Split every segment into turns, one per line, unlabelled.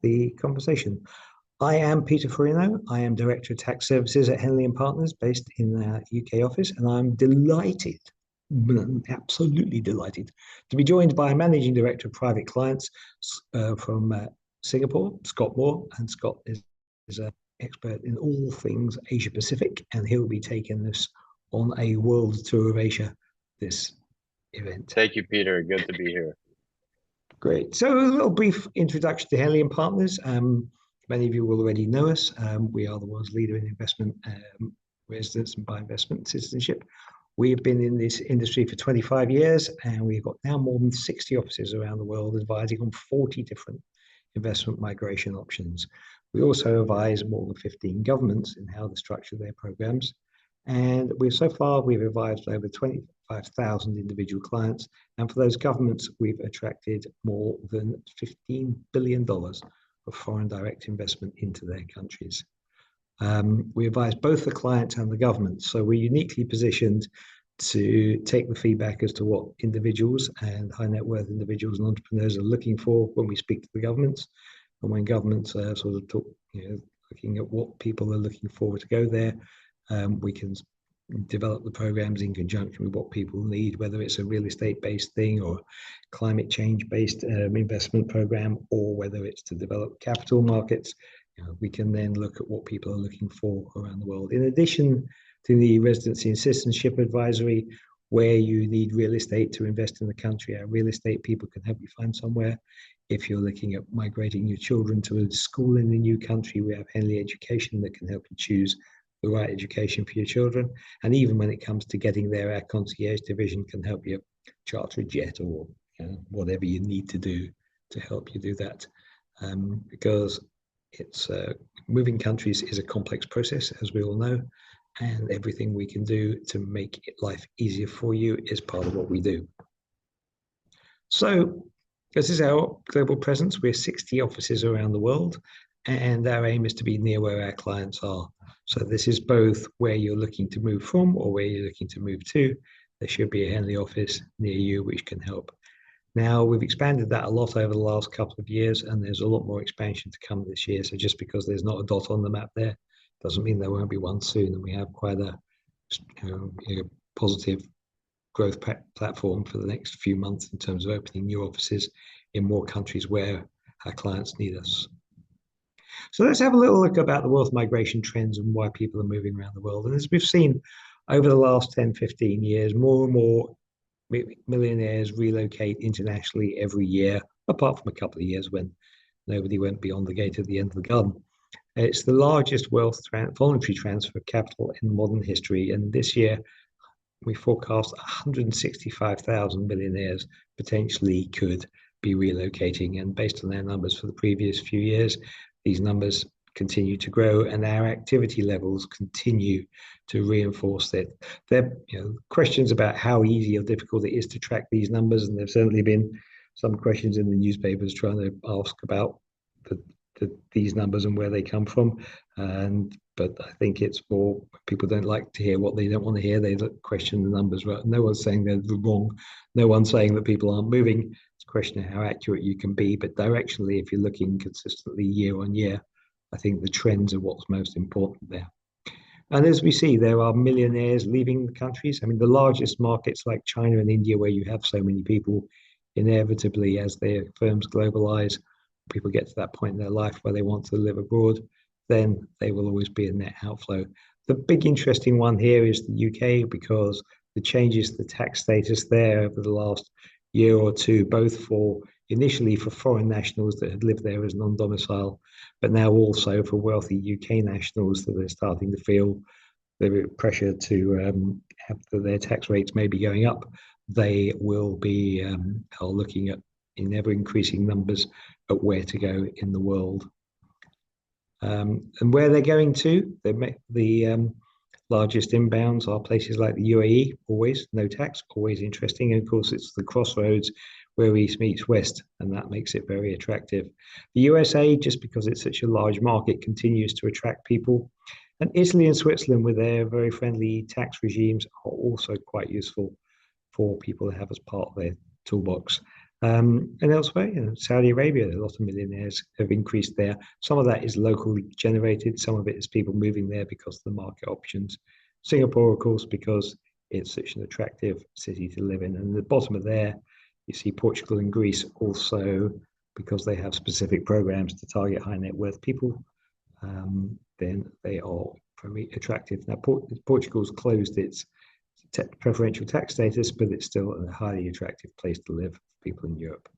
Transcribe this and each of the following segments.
the conversation. I am Peter Farino. I am Director of Tax Services at Henley & Partners, based in our UK office, and I'm delighted, absolutely delighted, to be joined by Managing Director of Private Clients from Singapore, Scott Moore. And Scott is an expert in all things Asia Pacific, and he'll be taking us on a world tour of Asia this event.
Thank you, Peter. Good to be here.
Great. So a little brief introduction to Henley & Partners. Many of you will already know us. We are the world's leader in investment residence and by investment citizenship. We have been in this industry for 25 years, and we've got now more than 60 offices around the world advising on 40 different investment migration options. We also advise more than 15 governments in how to structure their programs. And so far, we've advised over 25,000 individual clients. And for those governments, we've attracted more than $15 billion of foreign direct investment into their countries. We advise both the clients and the government, so we're uniquely positioned to take the feedback as to what individuals and high net worth individuals and entrepreneurs are looking for when we speak to the governments, and when governments are sort of looking at what people are looking for to go there, we can develop the programs in conjunction with what people need, whether it's a real estate based thing or climate change based investment program, or whether it's to develop capital markets. We can then look at what people are looking for around the world. In addition to the residency and citizenship advisory, where you need real estate to invest in the country, our real estate people can help you find somewhere. If you're looking at migrating your children to a school in a new country, we have Henley Education that can help you choose the right education for your children. And even when it comes to getting there, our concierge division can help you charter a jet or whatever you need to do to help you do that. Because it's moving countries is a complex process, as we all know, and everything we can do to make life easier for you is part of what we do. So this is our global presence. We're 60 offices around the world, and our aim is to be near where our clients are. So this is both where you're looking to move from or where you're looking to move to. There should be a Henley office near you which can help. Now, we've expanded that a lot over the last couple of years, and there's a lot more expansion to come this year. So just because there's not a dot on the map there doesn't mean there won't be one soon. And we have quite a positive growth platform for the next few months in terms of opening new offices in more countries where our clients need us. So let's have a little look about the wealth migration trends and why people are moving around the world. And as we've seen over the last 10, 15 years, more and more millionaires relocate internationally every year, apart from a couple of years when nobody went beyond the gate at the end of the garden. It's the largest wealth voluntary transfer of capital in modern history. And this year, we forecast 165,000 millionaires potentially could be relocating. And based on their numbers for the previous few years, these numbers continue to grow, and our activity levels continue to reinforce that. There are questions about how easy or difficult it is to track these numbers, and there's certainly been some questions in the newspapers trying to ask about these numbers and where they come from. But I think it's more people don't like to hear what they don't want to hear. They question the numbers. Right? No one's saying they're wrong. No one's saying that people aren't moving. It's a question of how accurate you can be. But directionally, if you're looking consistently year on year, I think the trends are what's most important there. And as we see, there are millionaires leaving the countries. I mean, the largest markets like China and India, where you have so many people, inevitably, as their firms globalize, people get to that point in their life where they want to live abroad, then they will always be a net outflow. The big interesting one here is the UK, because the changes to the tax status there over the last year or two, both for initially for foreign nationals that had lived there as non-domicile, but now also for wealthy UK nationals that are starting to feel the pressure to have their tax rates maybe going up. They will be are looking at in ever increasing numbers at where to go in the world. And where they're going to, the largest inbounds are places like the UAE, always no tax, always interesting. And of course, it's the crossroads where east meets west, and that makes it very attractive. The USA, just because it's such a large market, continues to attract people. And Italy and Switzerland, with their very friendly tax regimes, are also quite useful for people to have as part of their toolbox. And elsewhere, Saudi Arabia, a lot of millionaires have increased there. Some of that is locally generated. Some of it is people moving there because of the market options. Singapore, of course, because it's such an attractive city to live in. And at the bottom of there, you see Portugal and Greece also because they have specific programs to target high net worth people. Then they are very attractive. Now, Portugal's closed its preferential tax status, but it's still a highly attractive place to live for people in Europe.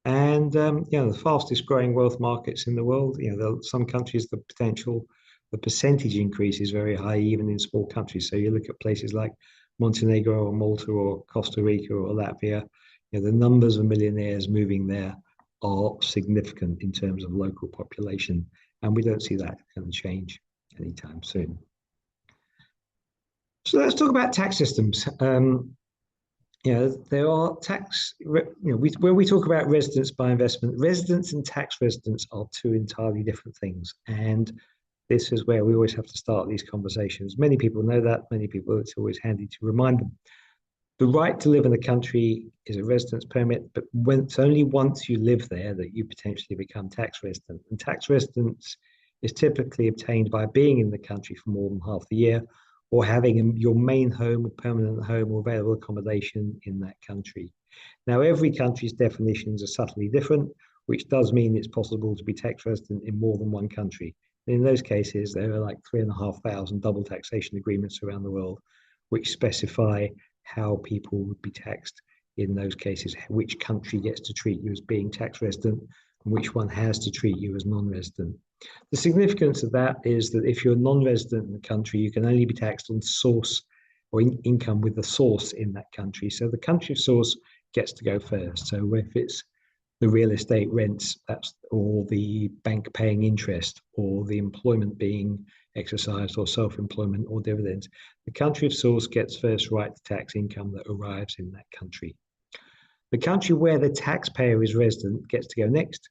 And the fastest growing wealth markets in the world, some countries, the percentage increase is very high, even in small countries. So you look at places like Montenegro or Malta or Costa Rica or Latvia, the numbers of millionaires moving there are significant in terms of local population. And we don't see that going to change anytime soon. So let's talk about tax systems. There are when we talk about residence by investment, residence and tax residence are two entirely different things. And this is where we always have to start these conversations. Many people know that, many people, it's always handy to remind them. The right to live in the country is a residence permit, but it's only once you live there that you potentially become tax resident. And tax residence is typically obtained by being in the country for more than half the year, or having your main home, or permanent home, or available accommodation in that country. Now, every country's definitions are subtly different, which does mean it's possible to be tax resident in more than one country. And in those cases, there are like 3,500 double taxation agreements around the world, which specify how people would be taxed in those cases, which country gets to treat you as being tax resident, and which one has to treat you as non-resident. The significance of that is that if you're non-resident in the country, you can only be taxed on source or income with the source in that country. So the country of source gets to go first. So if it's the real estate rents, or the bank paying interest, or the employment being exercised, or self-employment, or dividends, the country of source gets first right to tax income that arrives in that country. The country where the taxpayer is resident gets to go next,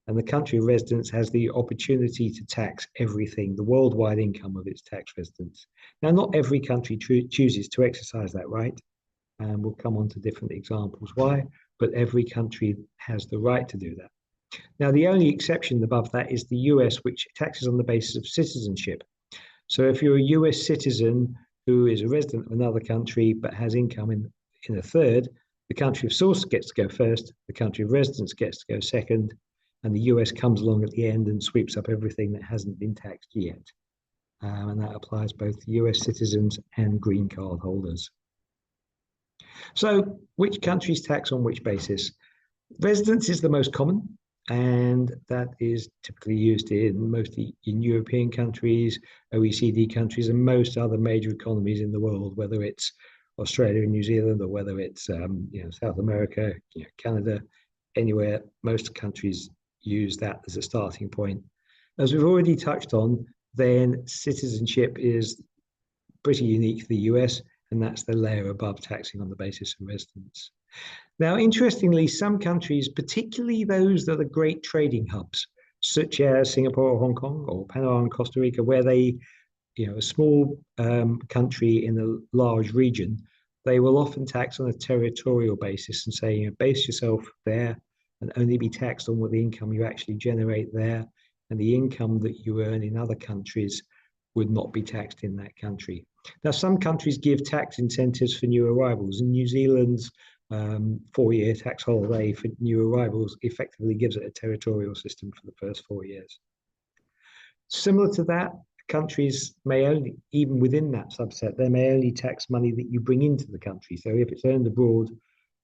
and the country of residence has the opportunity to tax everything, the worldwide income of its tax residents. Now, not every country chooses to exercise that right, and we'll come on to different examples why, but every country has the right to do that. Now, the only exception above that is the US, which taxes on the basis of citizenship. So if you're a US citizen who is a resident of another country but has income in a third, the country of source gets to go first, the country of residence gets to go second, and the US comes along at the end and sweeps up everything that hasn't been taxed yet. And that applies both to US citizens and green card holders. So which countries tax on which basis? Residence is the most common, and that is typically used mostly in European countries, OECD countries, and most other major economies in the world, whether it's Australia and New Zealand, or whether it's South America, Canada, anywhere. Most countries use that as a starting point. As we've already touched on, then citizenship is pretty unique to the US, and that's the layer above taxing on the basis of residence. Now, interestingly, some countries, particularly those that are great trading hubs, such as Singapore or Hong Kong or Panama and Costa Rica, where they, a small country in a large region, they will often tax on a territorial basis and say, base yourself there and only be taxed on what the income you actually generate there, and the income that you earn in other countries would not be taxed in that country. Now, some countries give tax incentives for new arrivals. In New Zealand's 4-year tax holiday for new arrivals effectively gives it a territorial system for the first 4 years. Similar to that, countries may only, even within that subset, they may only tax money that you bring into the country. So if it's earned abroad,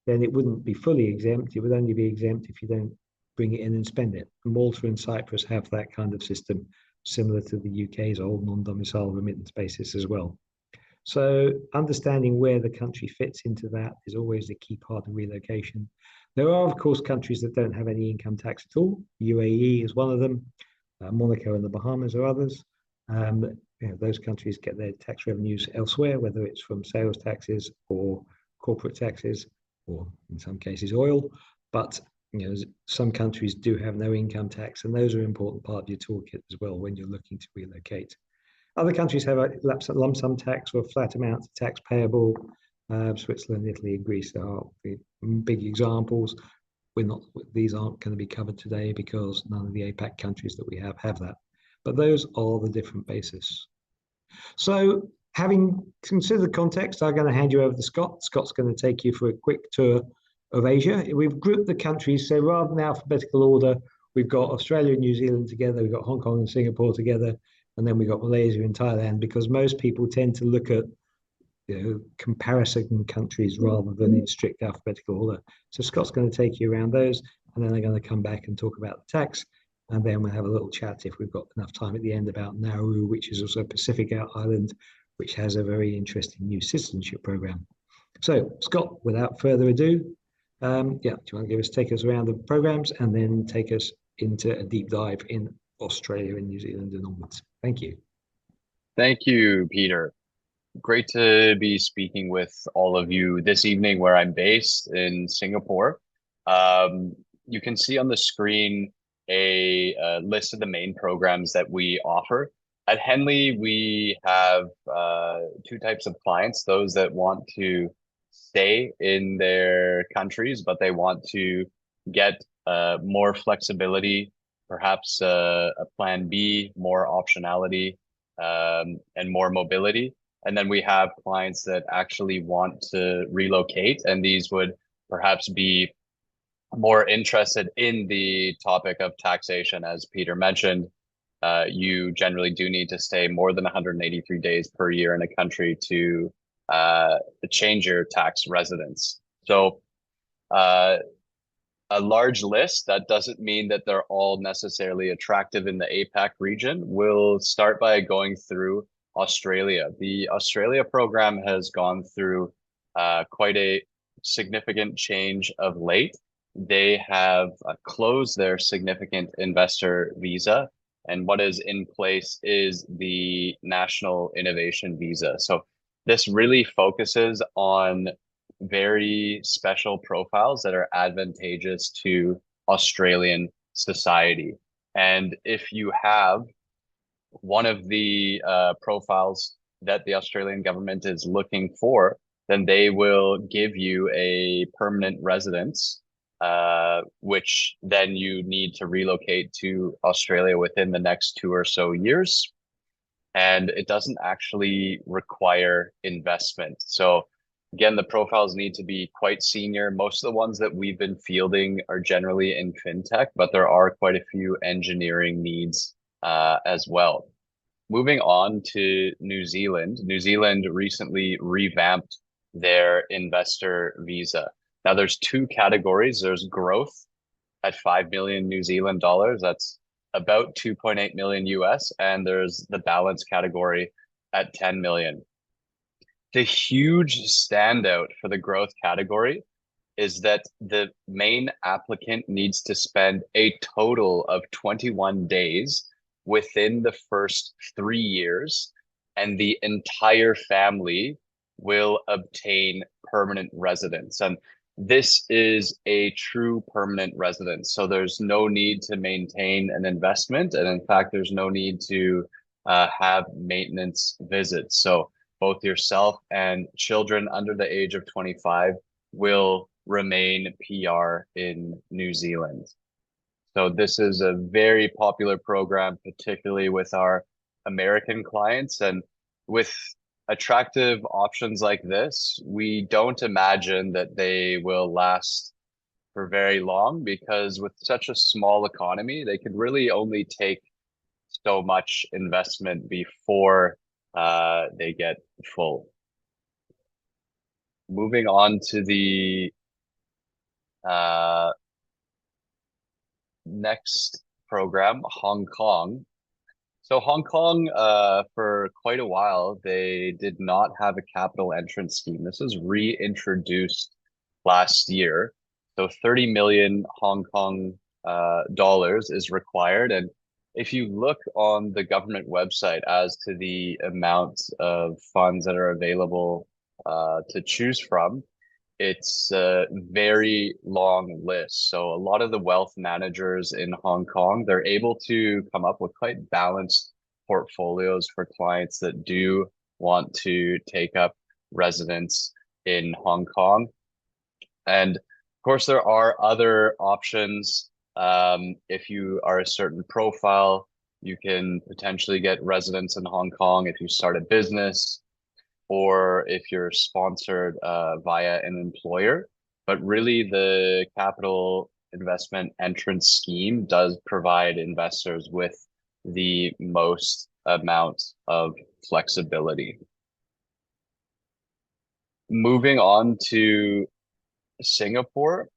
then it wouldn't be fully exempt. It would only be exempt if you don't bring it in and spend it. Malta and Cyprus have that kind of system, similar to the UK's old non-domicile remittance basis as well. So understanding where the country fits into that is always a key part of relocation. There are, of course, countries that don't have any income tax at all. UAE is one of them. Monaco and the Bahamas are others. Those countries get their tax revenues elsewhere, whether it's from sales taxes or corporate taxes, or in some cases oil. But some countries do have no income tax, and those are an important part of your toolkit as well when you're looking to relocate. Other countries have a lump sum tax or a flat amount of tax payable. Switzerland, Italy, and Greece are the big examples. These aren't going to be covered today because none of the APAC countries that we have that. But those are the different bases. So having considered the context, I'm going to hand you over to Scott. Scott's going to take you for a quick tour of Asia. We've grouped the countries, so rather than alphabetical order, we've got Australia and New Zealand together, we've got Hong Kong and Singapore together, and then we've got Malaysia and Thailand, because most people tend to look at comparison countries rather than in strict alphabetical order. So Scott's going to take you around those, and then I'm going to come back and talk about the tax, and then we'll have a little chat if we've got enough time at the end about Nauru, which is also a Pacific island, which has a very interesting new citizenship program. So Scott, without further ado, do you want to take us around the programs and then take us into a deep dive in Australia and New Zealand and onwards? Thank you.
Thank you, Peter. Great to be speaking with all of you this evening where I'm based in Singapore. You can see on the screen a list of the main programs that we offer. At Henley, we have two types of clients, those that want to stay in their countries, but they want to get more flexibility, perhaps a plan B, more optionality, and more mobility. And then we have clients that actually want to relocate, and these would perhaps be more interested in the topic of taxation. As Peter mentioned, you generally do need to stay more than 183 days per year in a country to change your tax residence. So a large list, that doesn't mean that they're all necessarily attractive in the APAC region. We'll start by going through Australia. The Australia program has gone through quite a significant change of late. They have closed their significant investor visa, and what is in place is the National Innovation Visa. So this really focuses on very special profiles that are advantageous to Australian society. And if you have one of the profiles that the Australian government is looking for, then they will give you a permanent residence, which then you need to relocate to Australia within the next 2 or so years. And it doesn't actually require investment. So again, the profiles need to be quite senior. Most of the ones that we've been fielding are generally in fintech, but there are quite a few engineering needs as well. Moving on to New Zealand. New Zealand recently revamped their investor visa. Now there's two categories. There's growth at 5 million New Zealand dollars. That's about 2.8 million US. And there's the balance category at 10 million. The huge standout for the growth category is that the main applicant needs to spend a total of 21 days within the first 3 years, and the entire family will obtain permanent residence. And this is a true permanent residence. So there's no need to maintain an investment. And in fact, there's no need to have maintenance visits. So both yourself and children under the age of 25 will remain PR in New Zealand. So this is a very popular program, particularly with our American clients. And with attractive options like this, we don't imagine that they will last for very long, because with such a small economy, they could really only take so much investment before they get full. Moving on to the next program, Hong Kong. So Hong Kong, for quite a while, they did not have a capital entrance scheme. This was reintroduced last year. So 30 million Hong Kong dollars is required. And if you look on the government website as to the amount of funds that are available to choose from, it's a very long list. So a lot of the wealth managers in Hong Kong, they're able to come up with quite balanced portfolios for clients that do want to take up residence in Hong Kong. And of course, there are other options. If you are a certain profile, you can potentially get residence in Hong Kong if you start a business or if you're sponsored via an employer. But really, the capital investment entrance scheme does provide investors with the most amount of flexibility. Moving on to Singapore.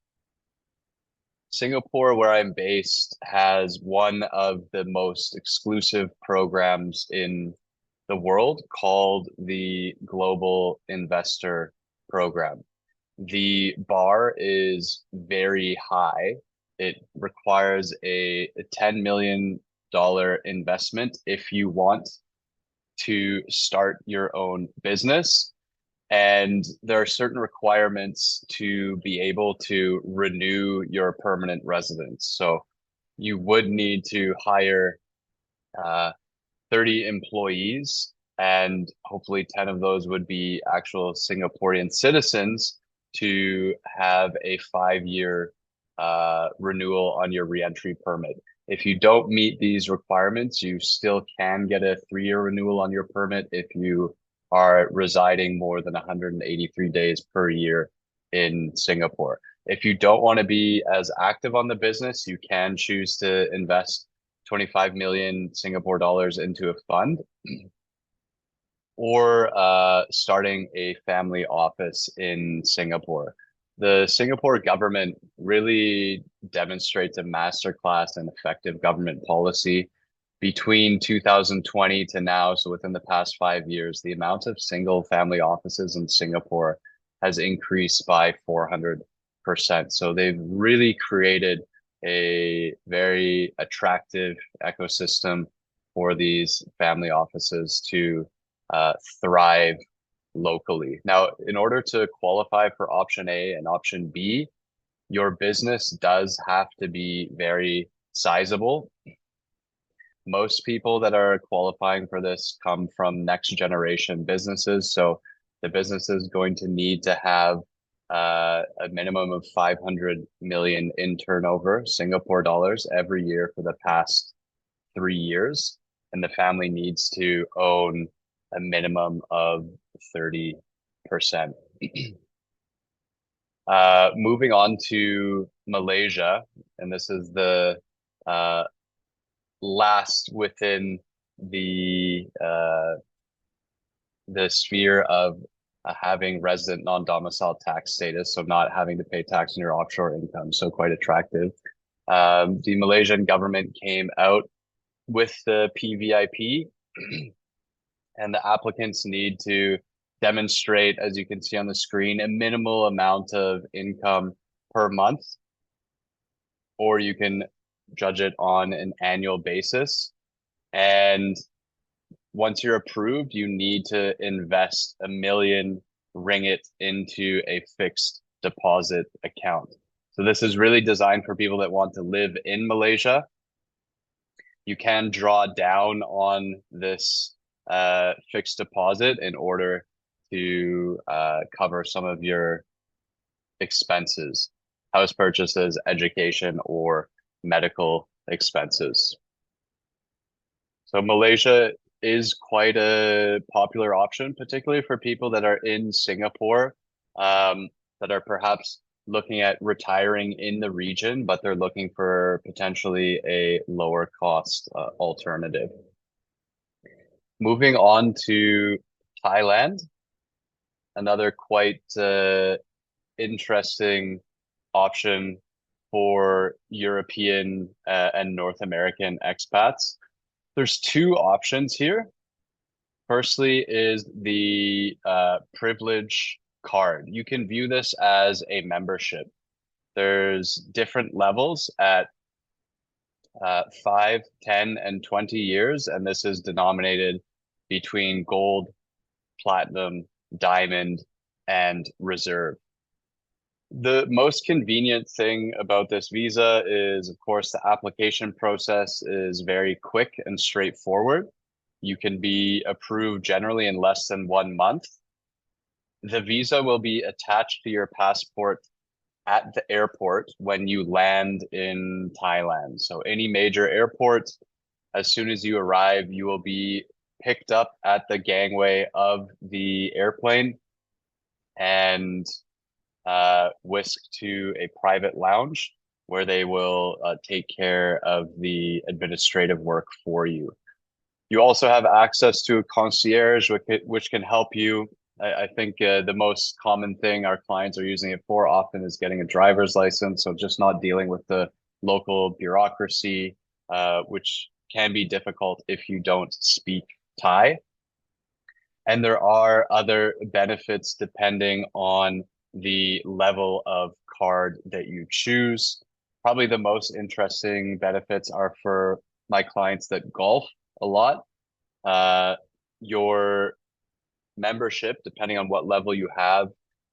Singapore, where I'm based, has one of the most exclusive programs in the world called the Global Investor Program. The bar is very high. It requires a $10 million investment if you want to start your own business. And there are certain requirements to be able to renew your permanent residence. So you would need to hire 30 employees, and hopefully 10 of those would be actual Singaporean citizens to have a 5-year renewal on your reentry permit. If you don't meet these requirements, you still can get a 3-year renewal on your permit if you are residing more than 183 days per year in Singapore. If you don't want to be as active on the business, you can choose to invest 25 million Singapore dollars into a fund or starting a family office in Singapore. The Singapore government really demonstrates a masterclass in effective government policy. Between 2020 to now, so within the past 5 years, the amount of single family offices in Singapore has increased by 400%. So they've really created a very attractive ecosystem for these family offices to thrive locally. Now, in order to qualify for option A and option B, your business does have to be very sizable. Most people that are qualifying for this come from next generation businesses. So the business is going to need to have a minimum of 500 million in turnover, Singapore dollars, every year for the past 3 years. And the family needs to own a minimum of 30%. Moving on to Malaysia, and this is the last within the sphere of having resident non-domiciled tax status, so not having to pay tax on your offshore income, so quite attractive. The Malaysian government came out with the PVIP, and the applicants need to demonstrate, as you can see on the screen, a minimal amount of income per month, or you can judge it on an annual basis. And once you're approved, you need to invest 1 million ringgit into a fixed deposit account. So this is really designed for people that want to live in Malaysia. You can draw down on this fixed deposit in order to cover some of your expenses, house purchases, education, or medical expenses. So Malaysia is quite a popular option, particularly for people that are in Singapore, that are perhaps looking at retiring in the region, but they're looking for potentially a lower cost alternative. Moving on to Thailand, another quite interesting option for European and North American expats. There's 2 options here. Firstly is the privilege card. You can view this as a membership. There's different levels at 5, 10, and 20 years, and this is denominated between gold, platinum, diamond, and reserve. The most convenient thing about this visa is, of course, the application process is very quick and straightforward. You can be approved generally in less than 1 month. the visa will be attached to your passport at the airport when you land in Thailand. So any major airport, as soon as you arrive, you will be picked up at the gangway of the airplane and whisked to a private lounge where they will take care of the administrative work for you. You also have access to a concierge, which can help you. I think the most common thing our clients are using it for often is getting a driver's license. So just not dealing with the local bureaucracy, which can be difficult if you don't speak Thai. And there are other benefits depending on the level of card that you choose. Probably the most interesting benefits are for my clients that golf a lot. Your membership, depending on what level you have,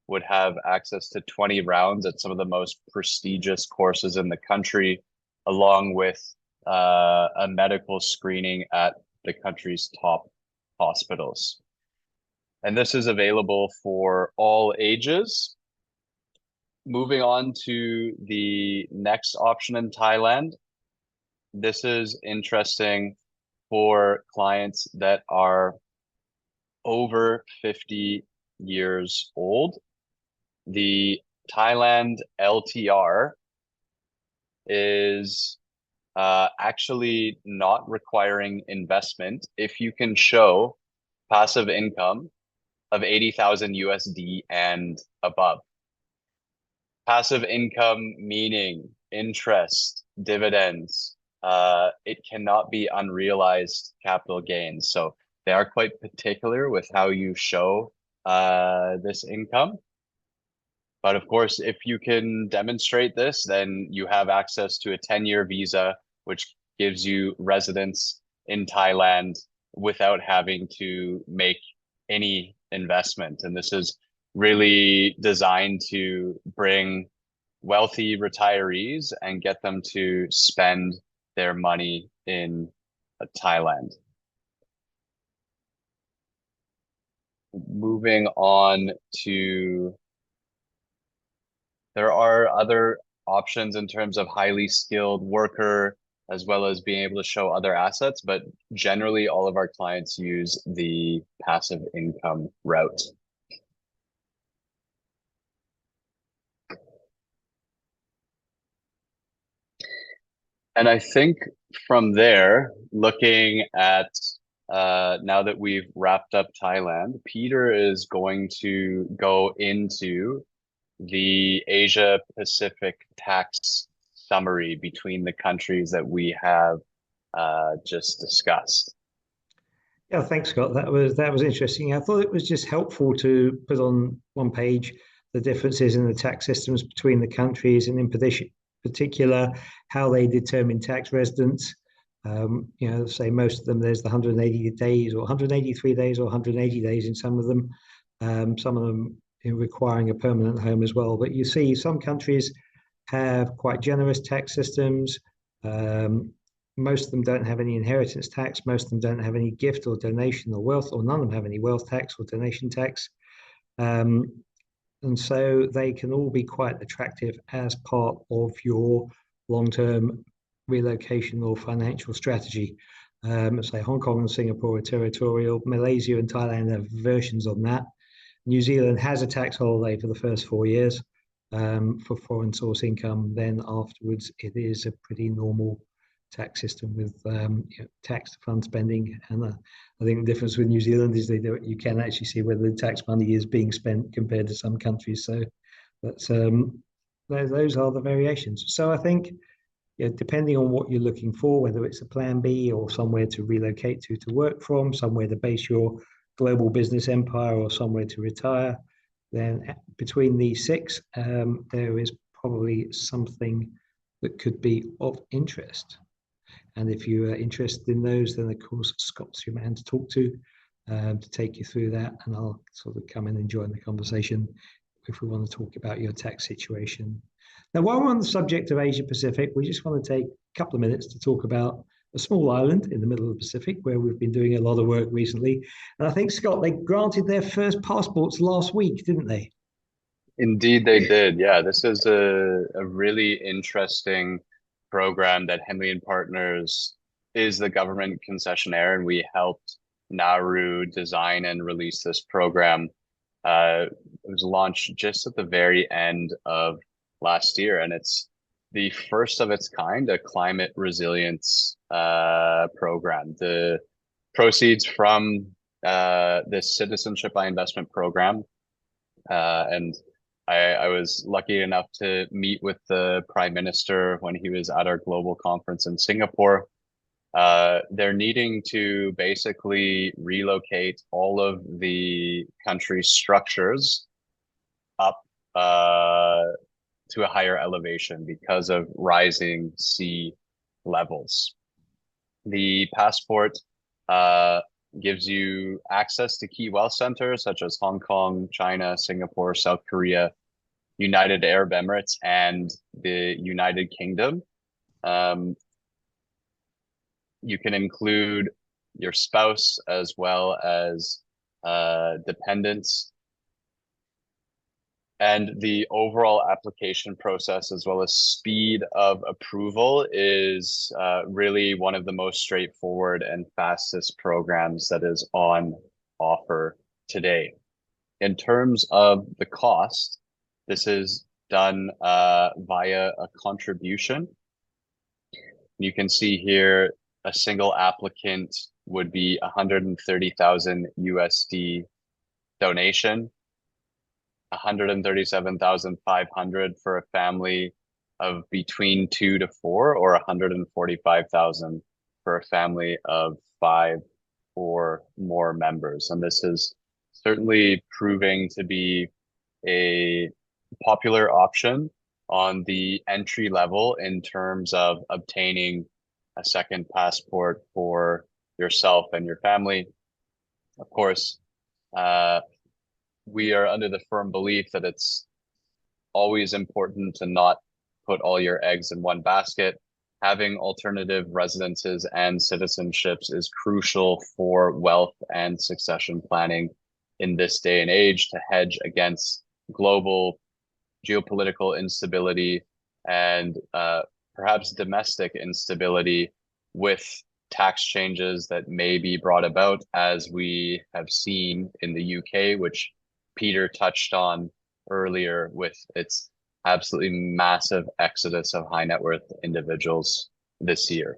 would have access to 20 rounds at some of the most prestigious courses in the country, along with a medical screening at the country's top hospitals. And this is available for all ages. Moving on to the next option in Thailand. This is interesting for clients that are over 50 years old. The Thailand LTR is actually not requiring investment if you can show passive income of 80,000 USD and above. Passive income meaning interest, dividends. It cannot be unrealized capital gains. So they are quite particular with how you show this income. But of course, if you can demonstrate this, then you have access to a 10-year visa, which gives you residence in Thailand without having to make any investment. And this is really designed to bring wealthy retirees and get them to spend their money in Thailand. Moving on to, there are other options in terms of highly skilled worker, as well as being able to show other assets, but generally all of our clients use the passive income route. And I think from there, looking at now that we've wrapped up Thailand, Peter is going to go into the Asia Pacific tax summary between the countries that we have just discussed.
Yeah, thanks, Scott. That was interesting. I thought it was just helpful to put on one page the differences in the tax systems between the countries, and in particular how they determine tax residence. Say most of them, there's the 180 days or 183 days or 180 days in some of them. Some of them requiring a permanent home as well. But you see some countries have quite generous tax systems. Most of them don't have any inheritance tax. Most of them don't have any gift or donation or wealth, or none of them have any wealth tax or donation tax. And so they can all be quite attractive as part of your long-term relocation or financial strategy. Say Hong Kong and Singapore are territorial. Malaysia and Thailand have versions on that. New Zealand has a tax holiday for the first 4 years for foreign source income. Then afterwards, it is a pretty normal tax system with tax fund spending. And I think the difference with New Zealand is you can actually see whether the tax money is being spent compared to some countries. So that's those are the variations. So I think depending on what you're looking for, whether it's a plan B or somewhere to relocate to work from, somewhere to base your global business empire, or somewhere to retire, then between these six, there is probably something that could be of interest. And if you are interested in those, then of course Scott's your man to talk to take you through that, and I'll sort of come in and join the conversation if we want to talk about your tax situation. Now, while we're on the subject of Asia Pacific, we just want to take a couple of minutes to talk about a small island in the middle of the Pacific where we've been doing a lot of work recently. And I think, Scott, they granted their first passports last week, didn't they?
Indeed, they did. Yeah, this is a really interesting program that Henley and Partners is the government concessionaire, and we helped Nauru design and release this program. It was launched just at the very end of last year, and it's the first of its kind, a climate resilience program. The proceeds from this citizenship by investment program, and I was lucky enough to meet with the Prime Minister when he was at our global conference in Singapore. They're needing to basically relocate all of the country's structures up to a higher elevation because of rising sea levels. The passport gives you access to key wealth centers such as Hong Kong, China, Singapore, South Korea, United Arab Emirates, and the United Kingdom. You can include your spouse as well as dependents. And the overall application process, as well as speed of approval, is really one of the most straightforward and fastest programs that is on offer today. In terms of the cost, this is done via a contribution. You can see here a single applicant would be 130,000 USD donation, 137,500 for a family of between 2 to 4, or 145,000 for a family of 5 or more members. And this is certainly proving to be a popular option on the entry level in terms of obtaining a second passport for yourself and your family. Of course, we are under the firm belief that it's always important to not put all your eggs in one basket. Having alternative residences and citizenships is crucial for wealth and succession planning in this day and age to hedge against global geopolitical instability and perhaps domestic instability with tax changes that may be brought about, as we have seen in the UK, which Peter touched on earlier with its absolutely massive exodus of high net worth individuals this year.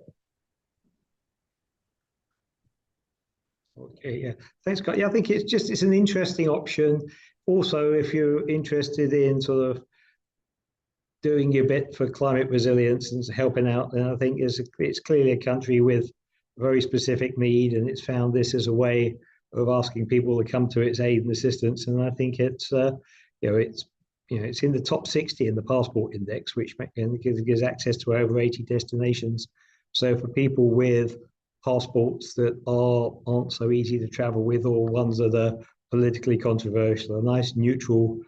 Okay, yeah. Thanks, Scott. Yeah, I think it's an interesting option. Also, if you're interested in sort of doing your bit for climate resilience and helping out, then I think it's clearly a country with very specific need, and it's found this as a way of asking people to come to its aid and assistance. And I think it's in the top 60 in the passport index, which gives access to over 80 destinations. So for people with passports that aren't so easy to travel with, or ones that are politically controversial, a nice neutral,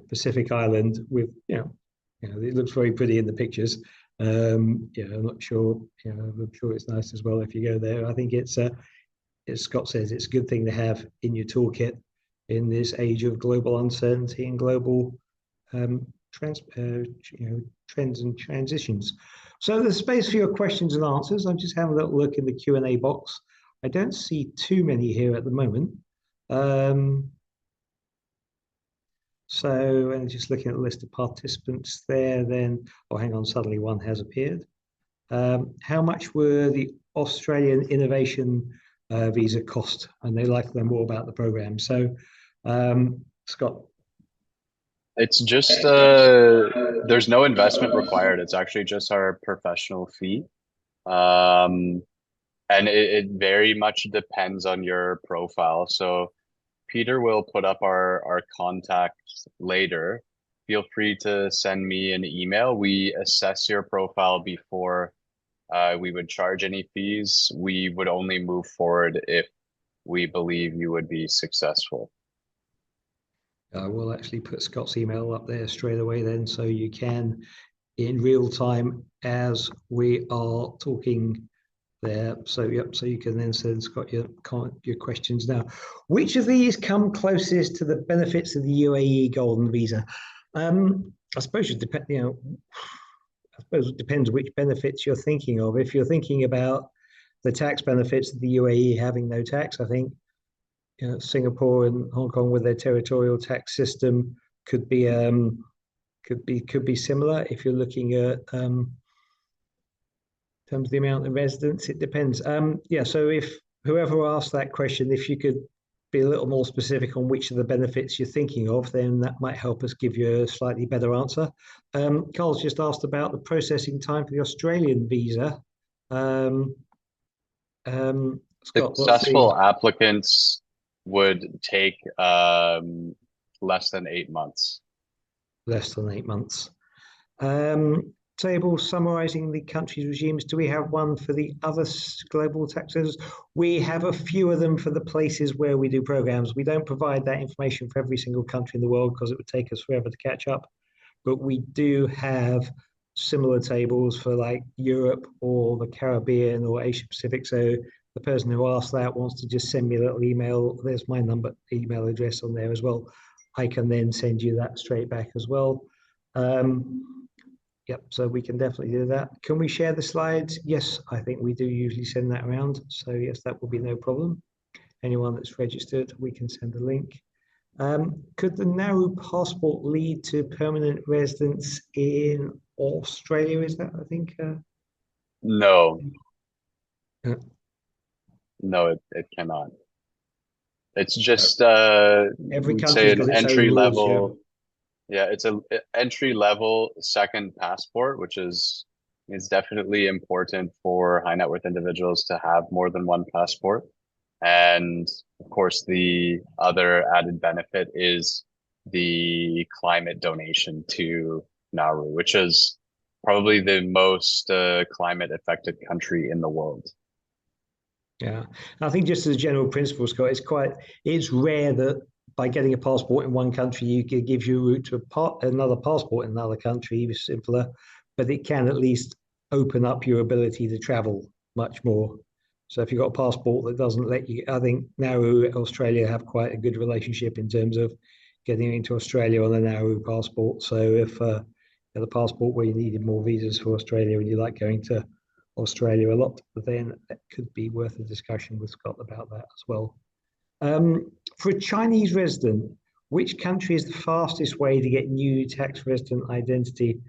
Pacific island with, it looks very pretty in the pictures. I'm not sure, I'm sure it's nice as well if you go there. I think it's, as Scott says, it's a good thing to have in your toolkit in this age of global uncertainty and global trends and transitions. So there's space for your questions and answers. I'm just having a little look in the Q&A box. I don't see too many here at the moment. So, and just looking at the list of participants there, then, hang on, suddenly one has appeared. How much were the Australian Innovation Visa cost? And they'd like to know more about the program. So, Scott.
It's just, there's no investment required. It's actually just our professional fee. And it very much depends on your profile. So Peter will put up our contact later. Feel free to send me an email. We assess your profile before we would charge any fees. We would only move forward if we believe you would be successful.
We'll actually put Scott's email up there straight away then, so you can, in real time, as we are talking there. So yep, so you can then send Scott your questions now. Which of these come closest to the benefits of the UAE Golden Visa? I suppose it depends. I suppose it depends which benefits you're thinking of. If you're thinking about the tax benefits of the UAE having no tax, I think Singapore and Hong Kong with their territorial tax system could be similar. If you're looking at in terms of the amount of residents, it depends. Yeah, so if whoever asked that question, if you could be a little more specific on which of the benefits you're thinking of, then that might help us give you a slightly better answer. Carl's just asked about the processing time for the Australian visa. Scott, what's
Successful
the
applicants would take less than 8 months.
less than 8 months? Table summarizing the country's regimes. Do we have one for the other global taxes? We have a few of them for the places where we do programs. We don't provide that information for every single country in the world because it would take us forever to catch up. But we do have similar tables for like Europe or the Caribbean or Asia Pacific. So the person who asked that wants to just send me a little email. There's my email address on there as well. I can then send you that straight back as well. Yep, so we can definitely do that. Can we share the slides? Yes, I think we do usually send that around. So yes, that will be no problem. Anyone that's registered, we can send a link. Could the Nauru passport lead to permanent residence in Australia? Is that, I think?
No,
Uh,
no, it cannot. It's just
every
we'd say
country's
an
got its own
entry
rules. Yeah.
level. Yeah, it's a entry level second passport, which is definitely important for high net worth individuals to have more than one passport. And of course, the other added benefit is the climate donation to Nauru, which is probably the most climate affected country in the world.
Yeah, I think just as a general principle, Scott, it's rare that by getting a passport in one country, it gives you a route to another passport in another country, even simpler, but it can at least open up your ability to travel much more. So if you've got a passport that doesn't let you, I think Nauru, Australia have quite a good relationship in terms of getting into Australia on a Nauru passport. So if you had a passport where you needed more visas for Australia and you like going to Australia a lot, then that could be worth a discussion with Scott about that as well. For a Chinese resident, which country is the fastest way to get new tax resident identity?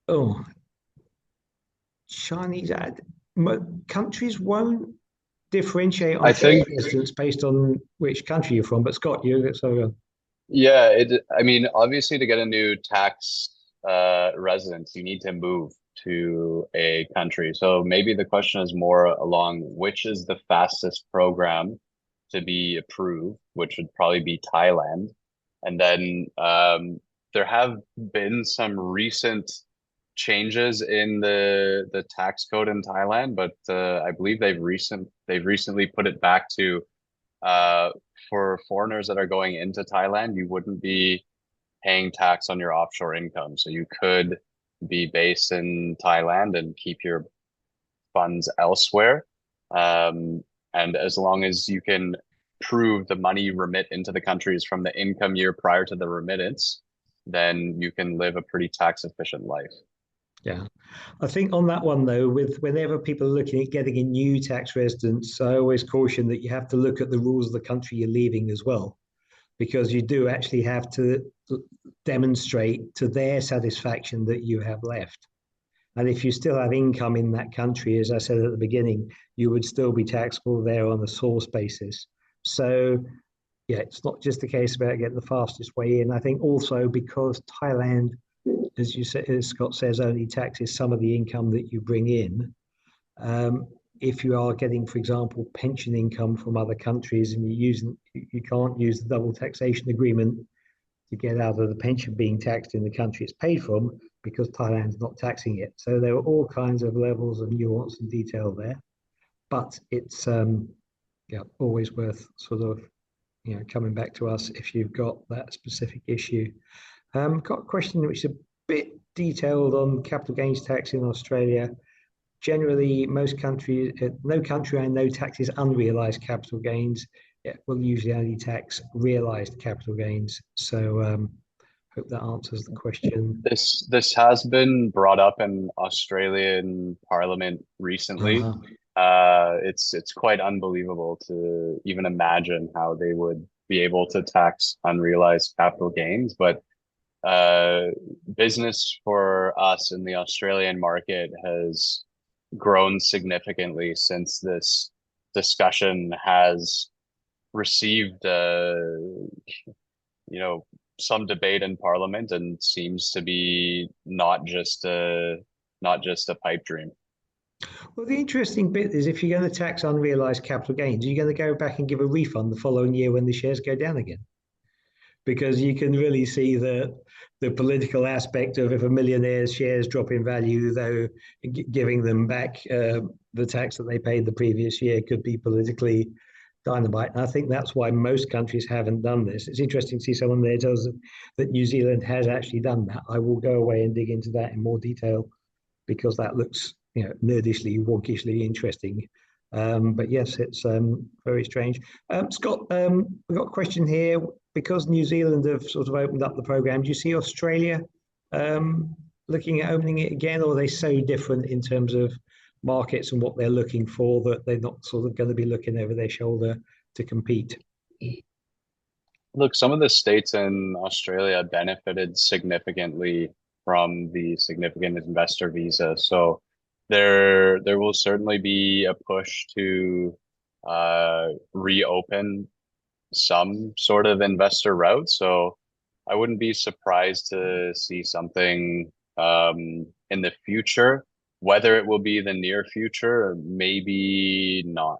Oh, Chinese countries won't differentiate on
I
tax
think,
residence based on which country you're from. But Scott, you so
yeah, I mean, obviously to get a new tax residence, you need to move to a country. So maybe the question is more along which is the fastest program to be approved, which would probably be Thailand. And then there have been some recent changes in the tax code in Thailand, but I believe they've recently put it back to uh, for foreigners that are going into Thailand, you wouldn't be paying tax on your offshore income. So you could be based in Thailand and keep your funds elsewhere. And as long as you can prove the money you remit into the country is from the income year prior to the remittance, then you can live a pretty tax efficient life.
yeah. I think on that one though, with whenever people are looking at getting a new tax residence, I always caution that you have to look at the rules of the country you're leaving as well, because you do actually have to demonstrate to their satisfaction that you have left. And if you still have income in that country, as I said at the beginning, you would still be taxable there on a source basis. So, yeah, it's not just a case about getting the fastest way in. I think also because Thailand, as you said, as Scott says, only taxes some of the income that you bring in. Um, if you are getting, for example, pension income from other countries and you can't use the double taxation agreement to get out of the pension being taxed in the country it's paid from because Thailand's not taxing it. So there are all kinds of levels of nuance and detail there, but it's yeah, always worth sort of coming back to us if you've got that specific issue. Got a question which is a bit detailed on capital gains tax in Australia. generally, most countries, no country I know taxes unrealized capital gains. It will usually only tax realized capital gains. So hope that answers the question.
This has been brought up in Australian Parliament recently.
Uh-huh.
It's quite unbelievable to even imagine how they would be able to tax unrealized capital gains, but uh, business for us in the Australian market has grown significantly since this discussion has received you know, some debate in Parliament and seems to be not just a pipe dream.
Well, the interesting bit is if you're going to tax unrealized capital gains, you're going to go back and give a refund the following year when the shares go down again. Because you can really see the political aspect of if a millionaire's shares drop in value, though giving them back the tax that they paid the previous year could be politically dynamite. And I think that's why most countries haven't done this. It's interesting to see someone there tells us that New Zealand has actually done that. I will go away and dig into that in more detail because that looks, nerdishly, wonkishly interesting. But yes, it's very strange. Scott, we've got a question here. Because New Zealand have sort of opened up the program, do you see Australia um, looking at opening it again, or are they so different in terms of markets and what they're looking for that they're not sort of going to be looking over their shoulder to compete?
Look, some of the states in Australia benefited significantly from the significant investor visa. So there will certainly be a push to reopen some sort of investor route. So I wouldn't be surprised to see something in the future. Whether it will be the near future, maybe not.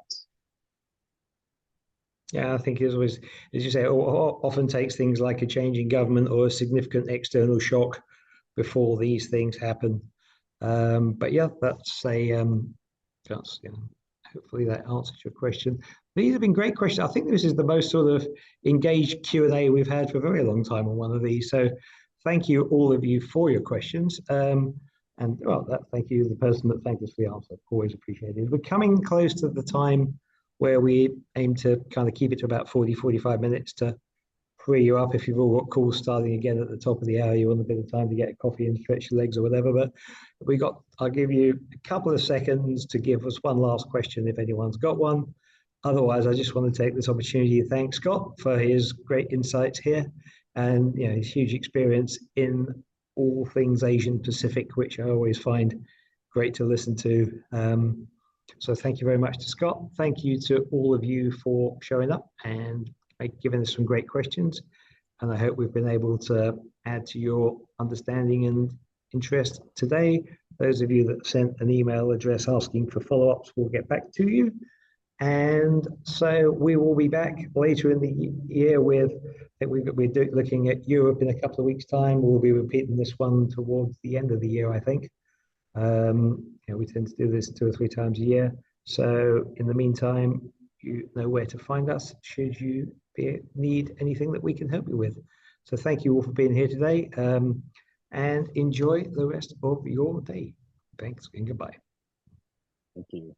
Yeah, I think it's always, as you say, often takes things like a change in government or a significant external shock before these things happen. But yeah, that's hopefully that answers your question. These have been great questions. I think this is the most sort of engaged Q&A we've had for a very long time on one of these. So thank you all of you for your questions. And well, thank you, the person that thanked us for the answer. Always appreciated. We're coming close to the time where we aim to kind of keep it to about 40-45 minutes to free you up. If you've all got calls starting again at the top of the hour, you want a bit of time to get a coffee and stretch your legs or whatever. But I'll give you a couple of seconds to give us one last question if anyone's got one. Otherwise, I just want to take this opportunity to thank Scott for his great insights here and his huge experience in all things Asian Pacific, which I always find great to listen to. So thank you very much to Scott. Thank you to all of you for showing up and giving us some great questions. And I hope we've been able to add to your understanding and interest today. Those of you that sent an email address asking for follow-ups, we'll get back to you. And so we will be back later in the year with, I think we're looking at Europe in a couple of weeks' time. We'll be repeating this one towards the end of the year, I think. We tend to do this 2 or 3 times a year. So in the meantime, you know where to find us should you need anything that we can help you with. So thank you all for being here today, and enjoy the rest of your day. Thanks and goodbye.
Thank you.